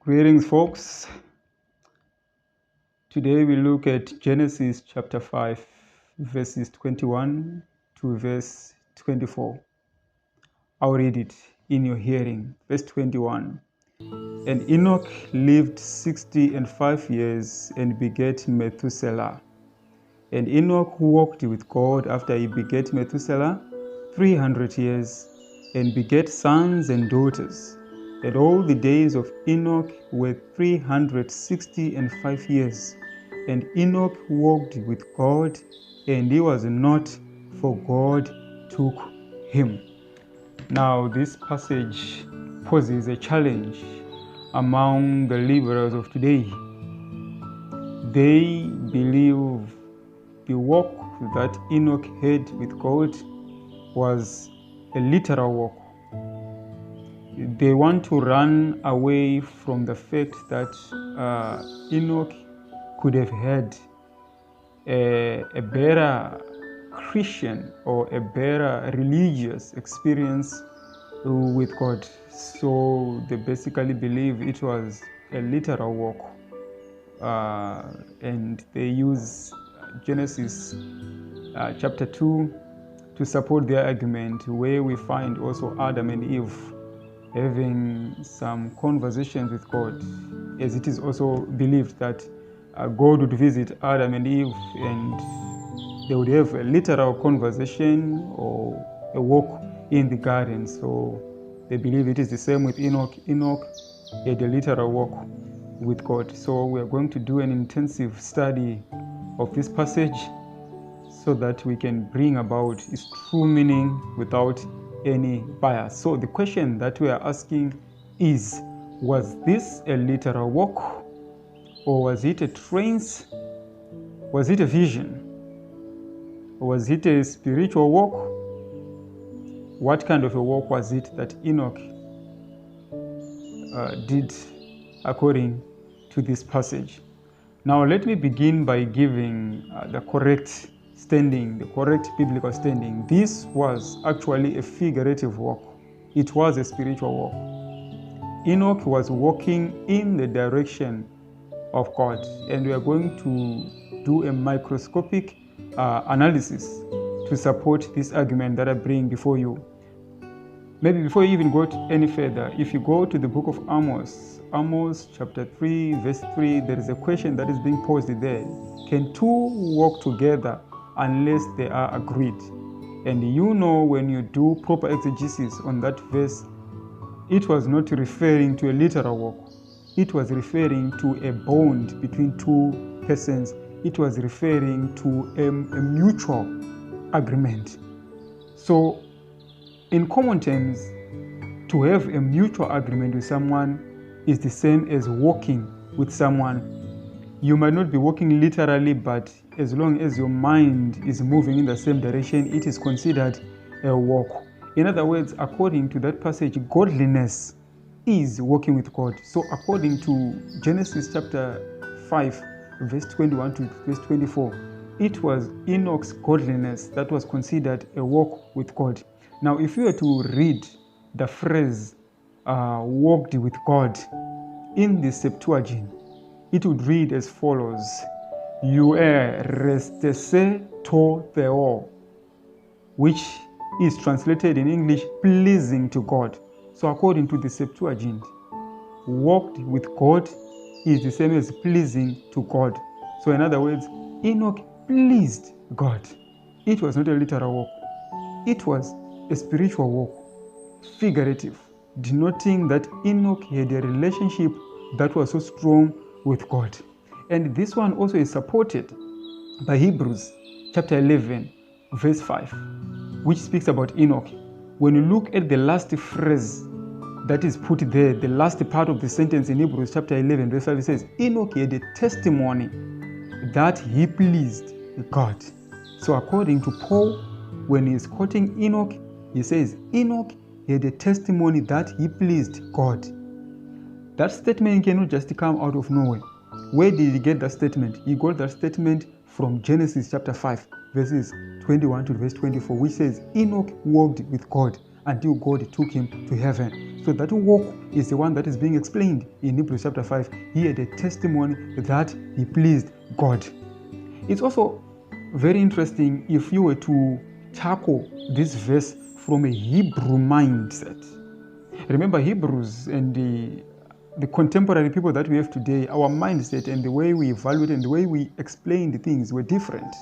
Greetings, folks. Today we look at Genesis chapter 5, verses 21 to verse 24. I'll read it in your hearing. Verse 21. And Enoch lived 65 years and begat Methuselah. And Enoch walked with God after he begat Methuselah 300 years and begat sons and daughters. And all the days of Enoch were 365 years. And Enoch walked with God, and he was not, for God took him. Now, this passage poses a challenge among the liberals of today. They believe the walk that Enoch had with God was a literal walk. They want to run away from the fact that Enoch could have had a better Christian or a better religious experience with God. So they basically believe it was a literal walk. And they use Genesis chapter 2 to support their argument, where we find also Adam and Eve having some conversations with God, as it is also believed that God would visit Adam and Eve and they would have a literal conversation or a walk in the garden. So they believe it is the same with Enoch. Enoch had a literal walk with God. So we are going to do an intensive study of this passage so that we can bring about its true meaning without any bias. So the question that we are asking is, was this a literal walk, or was it a trance? Was it a vision? Was it a spiritual walk? What kind of a walk was it that Enoch did according to this passage? Now let me begin by giving the correct standing, the correct biblical standing. This was actually a figurative walk. It was a spiritual walk. Enoch was walking in the direction of God, and we are going to do a microscopic analysis to support this argument that I bring before you. Maybe before you even go any further, if you go to the book of Amos chapter 3, verse 3, there is a question that is being posed there. Can two walk together unless they are agreed? And you know, when you do proper exegesis on that verse, it was not referring to a literal walk. It was referring to a bond between two persons. It was referring to a mutual agreement. So, in common terms, to have a mutual agreement with someone is the same as walking with someone. You might not be walking literally, but as long as your mind is moving in the same direction, it is considered a walk. In other words, according to that passage, godliness is walking with God. So according to Genesis chapter 5, verse 21 to verse 24, it was Enoch's godliness that was considered a walk with God. Now, if you were to read the phrase walked with God in the Septuagint, it would read as follows: restese to theo, which is translated in English, pleasing to God. So according to the Septuagint, walked with God is the same as pleasing to God. So in other words, Enoch pleased God. It was not a literal walk. It was a spiritual walk, figurative, denoting that Enoch had a relationship that was so strong with God. And this one also is supported by Hebrews chapter 11, verse 5, which speaks about Enoch. When you look at the last phrase that is put there, the last part of the sentence in Hebrews chapter 11, verse 5, it says, Enoch had a testimony that he pleased God. So according to Paul, when he is quoting Enoch, he says, Enoch had a testimony that he pleased God. That statement cannot just come out of nowhere. Where did he get that statement? He got that statement from Genesis chapter 5, verses 21 to verse 24, which says, Enoch walked with God until God took him to heaven. So that walk is the one that is being explained in Hebrews chapter 5. He had a testimony that he pleased God. It's also very interesting if you were to tackle this verse from a Hebrew mindset. Remember, Hebrews and the contemporary people that we have today, our mindset and the way we evaluate and the way we explain the things were different.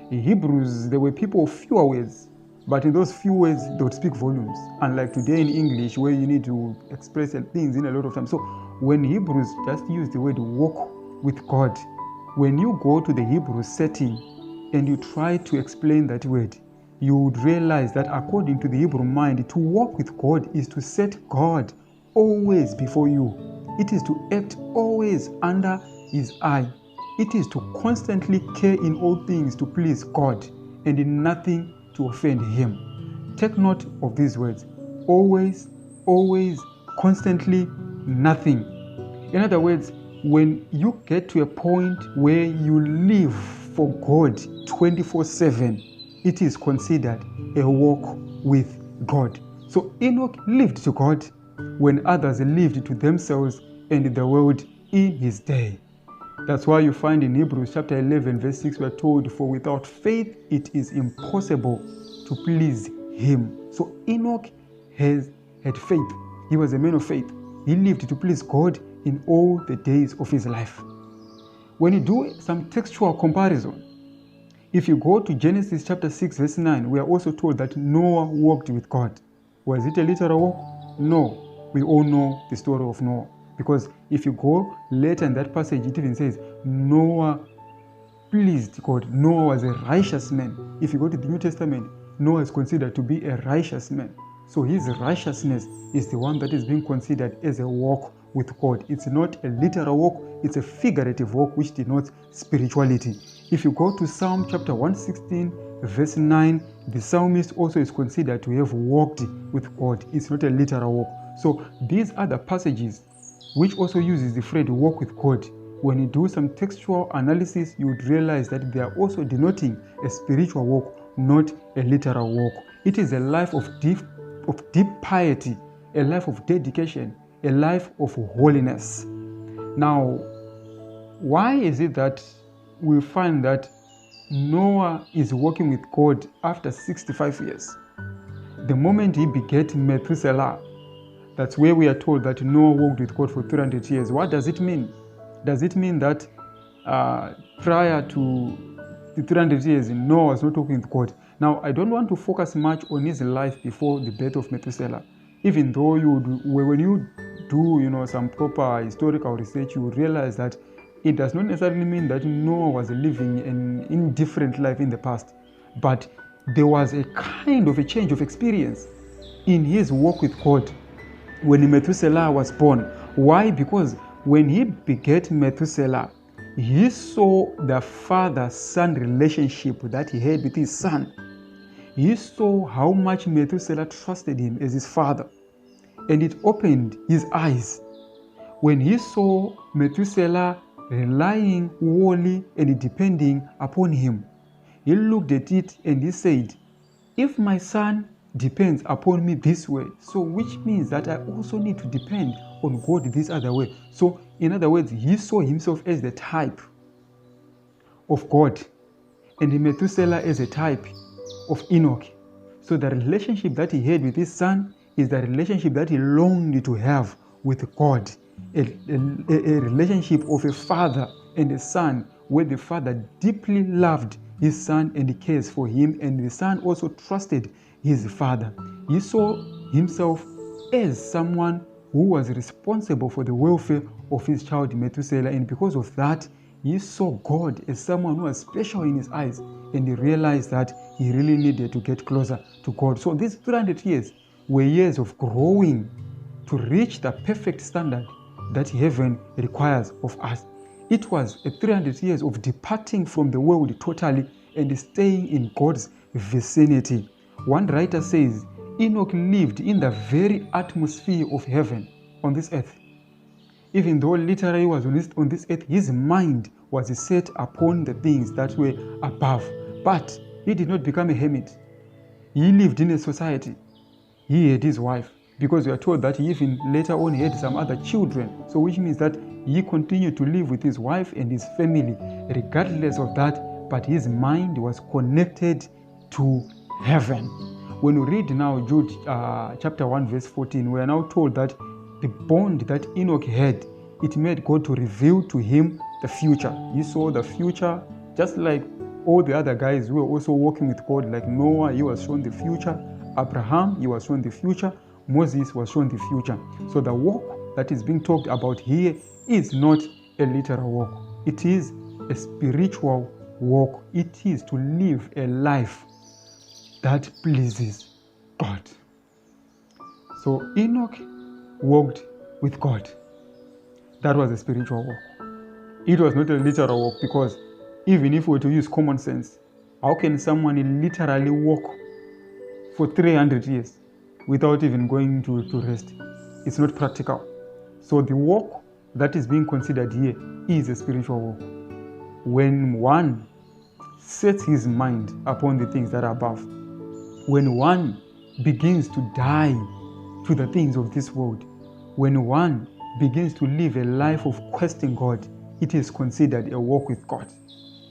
In Hebrews, there were people of fewer words, but in those few words, they would speak volumes. Unlike today in English, where you need to express things in a lot of time. So when Hebrews just use the word walk with God, when you go to the Hebrew setting and you try to explain that word, you would realize that according to the Hebrew mind, to walk with God is to set God always before you. It is to act always under his eye. It is to constantly care in all things to please God and in nothing to offend him. Take note of these words. Always, always, constantly, nothing. In other words, when you get to a point where you live for God 24/7, it is considered a walk with God. So Enoch lived to God when others lived to themselves and the world in his day. That's why you find in Hebrews chapter 11 verse 6 we are told, for without faith it is impossible to please him. So Enoch had faith. He was a man of faith. He lived to please God in all the days of his life. When you do some textual comparison, if you go to Genesis chapter 6 verse 9, we are also told that Noah walked with God. Was it a literal walk? No. We all know the story of Noah. Because if you go later in that passage, it even says Noah pleased God. Noah was a righteous man. If you go to the New Testament, Noah is considered to be a righteous man. So his righteousness is the one that is being considered as a walk with God. It's not a literal walk, it's a figurative walk which denotes spirituality. If you go to Psalm chapter 116 verse 9, the psalmist also is considered to have walked with God. It's not a literal walk. So these are the passages which also uses the phrase walk with God. When you do some textual analysis, you would realize that they are also denoting a spiritual walk, not a literal walk. It is a life of deep piety, a life of dedication, a life of holiness. Now, why is it that we find that Noah is walking with God after 65 years? The moment he begat Methuselah, that's where we are told that Noah walked with God for 300 years. What does it mean? Does it mean that prior to the 300 years, Noah was not walking with God? Now, I don't want to focus much on his life before the birth of Methuselah. Even though when you do some proper historical research, you will realize that it does not necessarily mean that Noah was living an indifferent life in the past. But there was a kind of a change of experience in his walk with God when Methuselah was born. Why? Because when he begat Methuselah, he saw the father-son relationship that he had with his son. He saw how much Methuselah trusted him as his father, and it opened his eyes. When he saw Methuselah relying wholly and depending upon him, he looked at it and he said, if my son depends upon me this way, so which means that I also need to depend on God this other way. So in other words, he saw himself as the type of God and Methuselah as a type of Enoch. So the relationship that he had with his son is the relationship that he longed to have with God, a relationship of a father and a son, where the father deeply loved his son and cares for him, and the son also trusted his father. He saw himself as someone who was responsible for the welfare of his child Methuselah, and because of that, he saw God as someone who was special in his eyes, and he realized that he really needed to get closer to God. So these 300 years were years of growing to reach the perfect standard that heaven requires of us. It was a 300 years of departing from the world totally and staying in God's vicinity. One writer says, Enoch lived in the very atmosphere of heaven on this earth. Even though literally was on this earth, his mind was set upon the things that were above. But he did not become a hermit. He lived in a society. He had his wife, because we are told that he even later on had some other children. So which means that he continued to live with his wife and his family regardless of that, but his mind was connected to heaven. When we read now Jude chapter 1 verse 14, we are now told that the bond that Enoch had, it made God to reveal to him the future. He saw the future just like all the other guys who were also walking with God, like Noah, he was shown the future. Abraham, he was shown the future. Moses was shown the future. So the walk that is being talked about here is not a literal walk. It is a spiritual walk. It is to live a life that pleases God. So Enoch walked with God. That was a spiritual walk. It was not a literal walk, because even if we were to use common sense, how can someone literally walk for 300 years without even going to rest? It's not practical. So the walk that is being considered here is a spiritual walk. When one sets his mind upon the things that are above, when one begins to die to the things of this world, when one begins to live a life of questing God, it is considered a walk with God.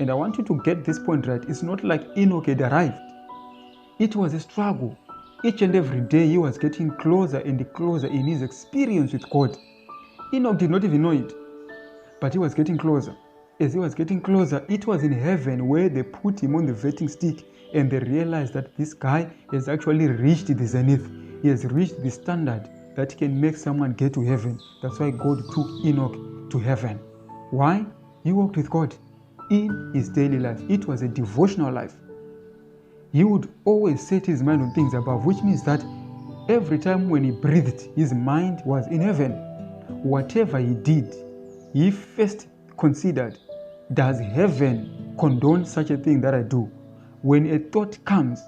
And I want you to get this point right. It's not like Enoch had arrived. It was a struggle. Each and every day he was getting closer and closer in his experience with God. Enoch did not even know it, but he was getting closer. As he was getting closer, it was in heaven where they put him on the vetting stick, and they realized that this guy has actually reached the zenith. He has reached the standard that can make someone get to heaven. That's why God took Enoch to heaven. Why? He walked with God in his daily life. It was a devotional life. He would always set his mind on things above, which means that every time when he breathed, his mind was in heaven. Whatever he did, he first considered, does heaven condone such a thing that I do? When a thought comes,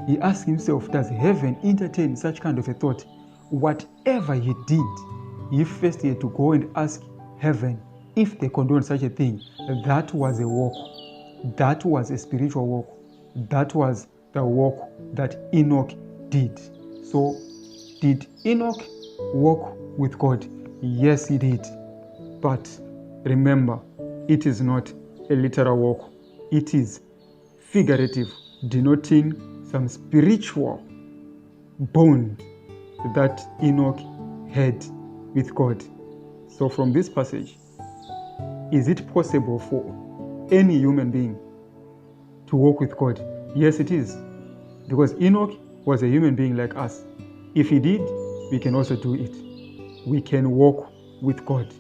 he asks himself, does heaven entertain such kind of a thought? Whatever he did, he first had to go and ask heaven if they condone such a thing. That was a walk. That was a spiritual walk. That was the walk that Enoch did. So, did Enoch walk with God? Yes, he did. But remember, it is not a literal walk. It is figurative, denoting some spiritual bond that Enoch had with God. So from this passage, is it possible for any human being to walk with God? Yes, it is. Because Enoch was a human being like us. If he did, we can also do it. We can walk with God.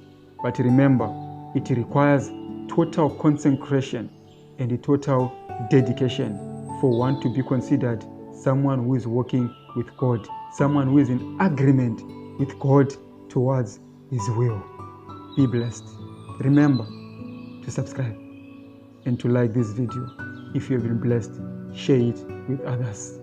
But remember, it requires total consecration and a total dedication for one to be considered someone who is walking with God, someone who is in agreement with God towards His will. Be blessed. Remember to subscribe and to like this video. If you have been blessed, share it with others.